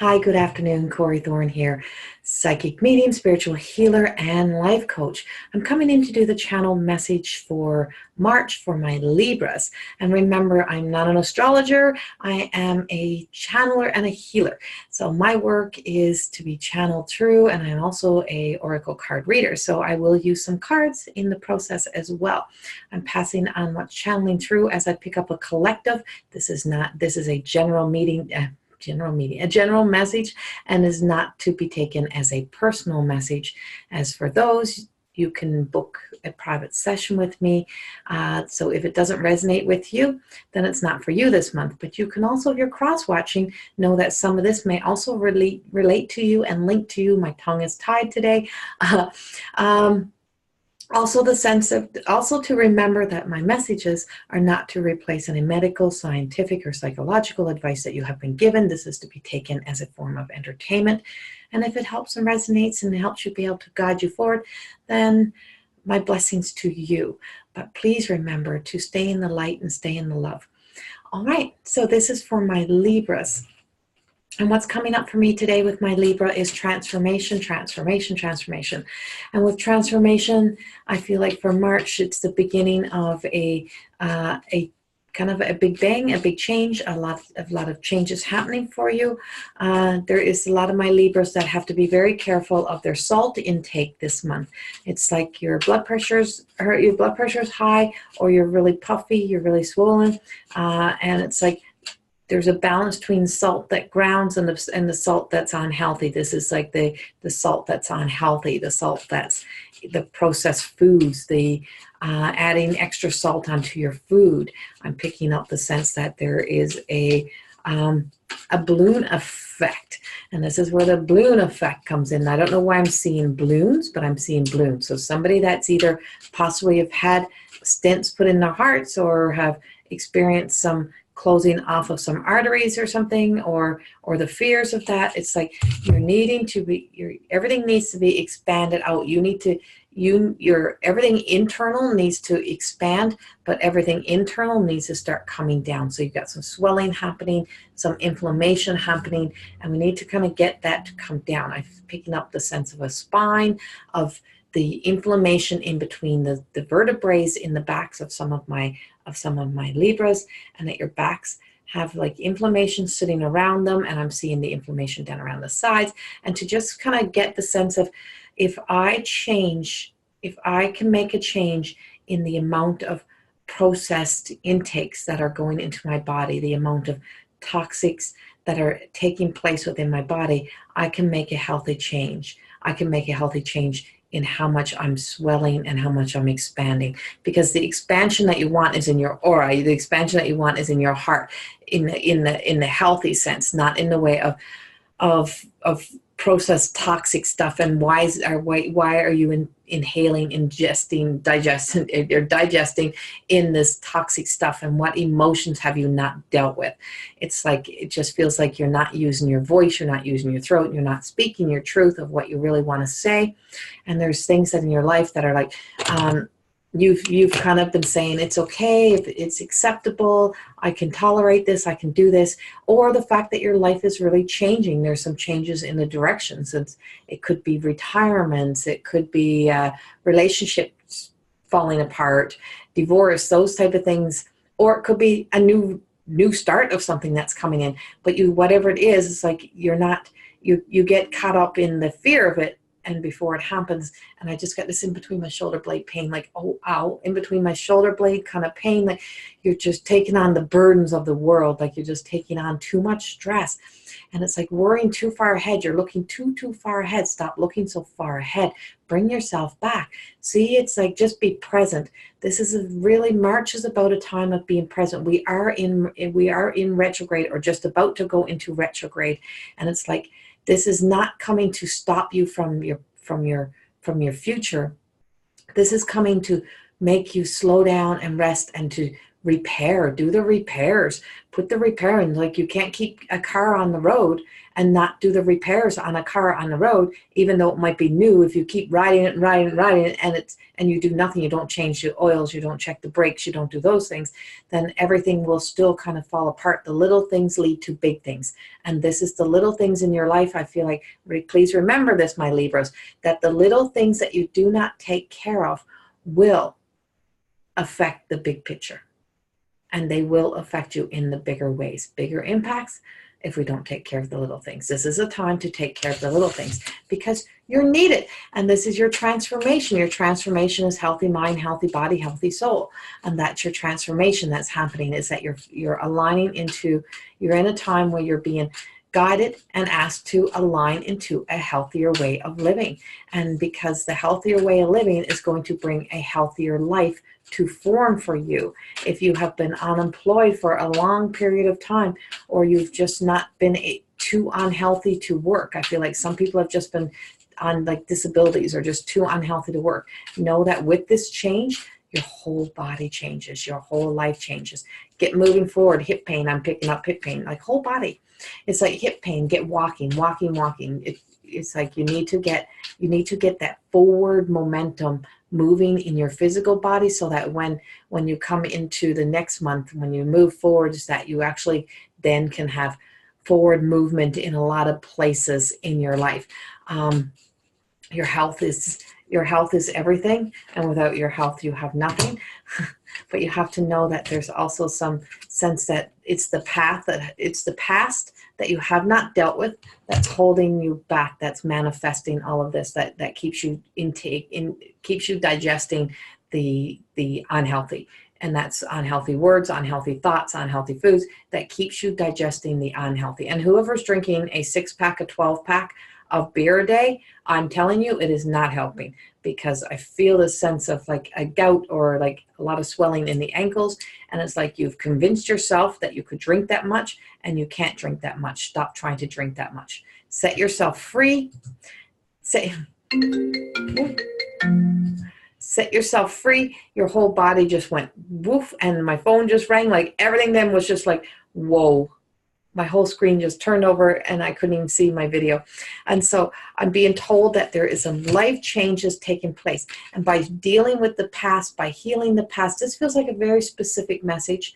Hi, good afternoon. Corey Thorne here, psychic medium, spiritual healer, and life coach. I'm coming in to do the channel message for March for my Libras. And remember, I'm not an astrologer. I am a channeler and a healer. So my work is to be channeled through, and I'm also a oracle card reader. So I will use some cards in the process as well. I'm passing on what's channeling through as I pick up a collective. This is a general meeting. A general message, and is not to be taken as a personal message. As for those, you can book a private session with me. So if it doesn't resonate with you, then it's not for you this month. But you can also, if you're cross-watching, know that some of this may also relate to you and link to you. My tongue is tied today. Also to remember that my messages are not to replace any medical, scientific, or psychological advice that you have been given. This is to be taken as a form of entertainment. And if it helps and resonates and helps you be able to guide you forward, then my blessings to you. But please remember to stay in the light and stay in the love. All right, so this is for my Libras. And what's coming up for me today with my Libra is transformation, transformation, transformation. And with transformation, I feel like for March, it's the beginning of a kind of a big bang, a big change, a lot of changes happening for you. There is a lot of my Libras that have to be very careful of their salt intake this month. It's like your blood pressure's high, or you're really puffy, you're really swollen, and it's like there's a balance between salt that grounds and the salt that's unhealthy. This is like the salt that's unhealthy, the salt that's the processed foods, the adding extra salt onto your food. I'm picking up the sense that there is a balloon effect. And this is where the balloon effect comes in. I don't know why I'm seeing balloons, but I'm seeing balloons. So somebody that's either possibly have had stents put in their hearts or have experienced some closing off of some arteries or something, or the fears of that. It's like everything needs to be expanded out. Everything internal needs to expand, but everything internal needs to start coming down. So you've got some swelling happening, some inflammation happening, and we need to kind of get that to come down. I'm picking up the sense of a spine, of the inflammation in between the vertebrae in the backs of some of my Libras, and that your backs have like inflammation sitting around them, and I'm seeing the inflammation down around the sides. And to just kind of get the sense of, if I can make a change in the amount of processed intakes that are going into my body, the amount of toxics that are taking place within my body, I can make a healthy change. I can make a healthy change in how much I'm swelling and how much I'm expanding, because the expansion that you want is in your aura. The expansion that you want is in your heart, in the healthy sense, not in the way of processed toxic stuff. And why are you digesting in this toxic stuff, and what emotions have you not dealt with? It's like, it just feels like you're not using your voice, you're not using your throat, you're not speaking your truth of what you really want to say. And there's things that in your life that are like, you've kind of been saying, it's okay, if it's acceptable, I can tolerate this, I can do this. Or the fact that your life is really changing. There's some changes in the directions. It could be retirements, it could be relationships falling apart, divorce, those type of things. Or it could be a new start of something that's coming in. But whatever it is, it's like you get caught up in the fear of it, and before it happens. And I just got this in between my shoulder blade pain, like, oh, ow, in between my shoulder blade kind of pain, like you're just taking on the burdens of the world, like you're just taking on too much stress. And it's like worrying too far ahead. You're looking too far ahead. Stop looking so far ahead. Bring yourself back. See, it's like, just be present. This is March is about a time of being present. We are in retrograde, or just about to go into retrograde. And it's like, this is not coming to stop you from your future. This is coming to make you slow down and rest, and to repair, do the repairs, put the repair in. Like, you can't keep a car on the road and not do the repairs on a car on the road, even though it might be new. If you keep riding it and riding and riding it, and you do nothing, you don't change the oils, you don't check the brakes, you don't do those things, then everything will still kind of fall apart. The little things lead to big things. And this is the little things in your life. I feel like, please remember this, my Libras, that the little things that you do not take care of will affect the big picture. And they will affect you in the bigger ways, bigger impacts if we don't take care of the little things. This is a time to take care of the little things because you're needed. And this is your transformation. Your transformation is healthy mind, healthy body, healthy soul. And that's your transformation that's happening, is that you're aligning into, you're in a time where you're being guided and asked to align into a healthier way of living. And because the healthier way of living is going to bring a healthier life to form for you. If you have been unemployed for a long period of time, or you've just not been too unhealthy to work, I feel like some people have just been on like disabilities or just too unhealthy to work. Know that with this change, your whole body changes, your whole life changes. Get moving forward. Hip pain, I'm picking up hip pain, like whole body. It's like hip pain, get walking. It's like you need to get that forward momentum moving in your physical body, so that when you come into the next month, when you move forward, is that you actually then can have forward movement in a lot of places in your life. Your health is everything, and without your health, you have nothing. But you have to know that there's also some sense that it's the past that you have not dealt with that's holding you back, that's manifesting all of this, that keeps you keeps you digesting the unhealthy. And that's unhealthy words, unhealthy thoughts, unhealthy foods, that keeps you digesting the unhealthy. And whoever's drinking a 6-pack, a 12-pack of beer a day, I'm telling you, it is not helping, because I feel this sense of like a gout or like a lot of swelling in the ankles. And it's like you've convinced yourself that you could drink that much, and you can't drink that much. Stop trying to drink that much. Set yourself free. Set yourself free. Your whole body just went woof, and my phone just rang. Like everything then was just like, whoa. My whole screen just turned over and I couldn't even see my video. And so I'm being told that there is some life changes taking place. And by dealing with the past, by healing the past, this feels like a very specific message.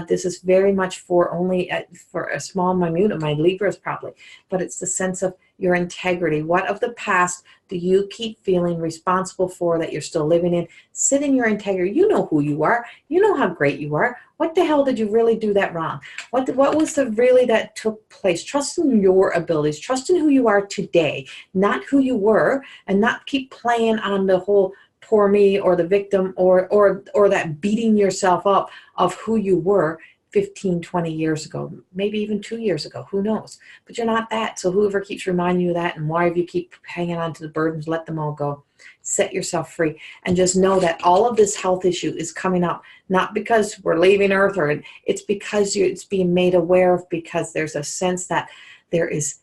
This is very much for only for a small minute of my Libras probably, but it's the sense of your integrity. What of the past do you keep feeling responsible for that you're still living in? Sit in your integrity. You know who you are. You know how great you are. What the hell did you really do that wrong? What was the really that took place? Trust in your abilities. Trust in who you are today, not who you were, and not keep playing on the whole poor me or the victim or that beating yourself up of who you were 15, 20 years ago, maybe even 2 years ago, who knows? But you're not that. So whoever keeps reminding you of that, and why if you keep hanging on to the burdens, let them all go. Set yourself free, and just know that all of this health issue is coming up, not because we're leaving Earth, or it's because it's being made aware of, because there's a sense that there is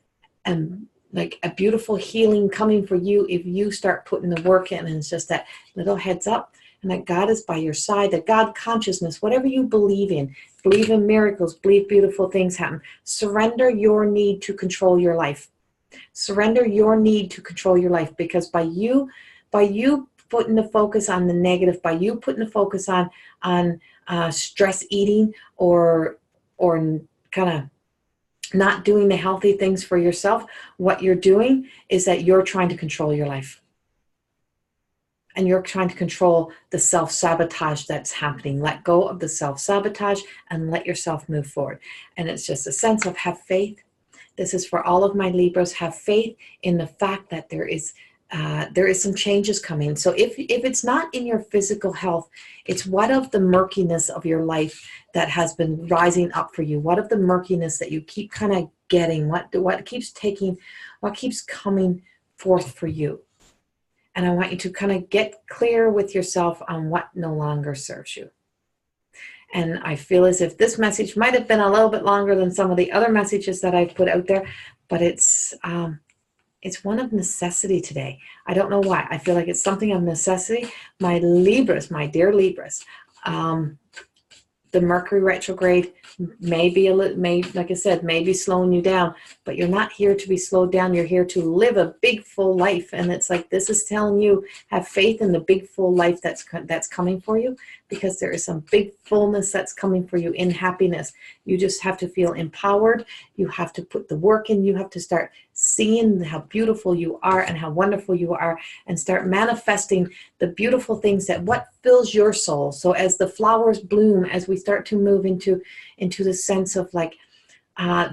like a beautiful healing coming for you if you start putting the work in. And it's just that little heads up, and that God is by your side, that God consciousness, whatever you believe in miracles, believe beautiful things happen. Surrender your need to control your life. Surrender your need to control your life, because by you putting the focus on the negative, by you putting the focus on stress eating or kind of not doing the healthy things for yourself, what you're doing is that you're trying to control your life. And you're trying to control the self-sabotage that's happening. Let go of the self-sabotage and let yourself move forward. And it's just a sense of have faith. This is for all of my Libras. Have faith in the fact that there is some changes coming. So if it's not in your physical health, it's what of the murkiness of your life that has been rising up for you? What of the murkiness that you keep kind of getting? What keeps coming forth for you? And I want you to kind of get clear with yourself on what no longer serves you. And I feel as if this message might have been a little bit longer than some of the other messages that I've put out there, but it's one of necessity today. I don't know why. I feel like it's something of necessity. My Libras, my dear Libras, The Mercury retrograde may be like I said, may be slowing you down, but you're not here to be slowed down. You're here to live a big, full life. And it's like, this is telling you, have faith in the big, full life that's coming for you, because there is some big fullness that's coming for you in happiness. You just have to feel empowered. You have to put the work in. You have to start seeing how beautiful you are and how wonderful you are, and start manifesting the beautiful things that what fills your soul. So as the flowers bloom, as we start to move into the sense of like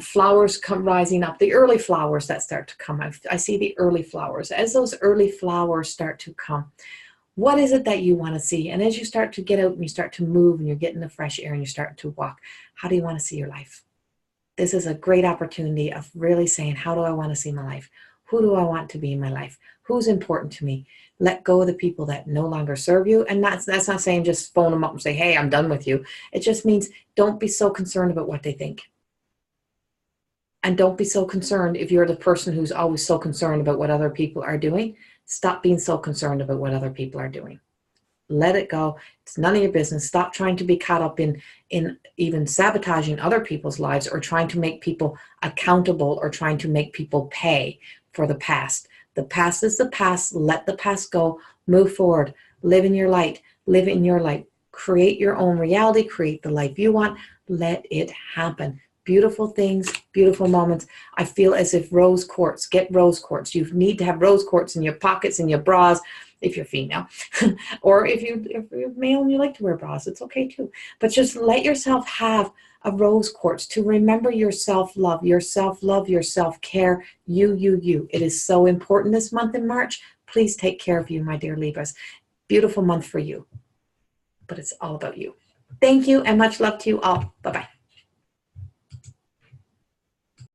flowers come rising up, the early flowers that start to come. I see the early flowers. As those early flowers start to come, what is it that you want to see? And as you start to get out and you start to move and you're getting the fresh air and you start to walk, how do you want to see your life? This is a great opportunity of really saying, how do I want to see my life? Who do I want to be in my life? Who's important to me? Let go of the people that no longer serve you. And that's not saying just phone them up and say, hey, I'm done with you. It just means don't be so concerned about what they think. And don't be so concerned if you're the person who's always so concerned about what other people are doing. Stop being so concerned about what other people are doing. Let it go. It's none of your business. Stop trying to be caught up in even sabotaging other people's lives, or trying to make people accountable, or trying to make people pay for the past. The past is the past. Let the past go. Move forward. Live in your light. Live in your light. Create your own reality. Create the life you want. Let it happen. Beautiful things, beautiful moments. I feel as if rose quartz, get rose quartz. You need to have rose quartz in your pockets, in your bras, if you're female. Or if you're male and you like to wear bras, it's okay too. But just let yourself have a rose quartz to remember your self-love, your self-care, you. It is so important this month in March. Please take care of you, my dear Libras. Beautiful month for you. But it's all about you. Thank you and much love to you all. Bye-bye.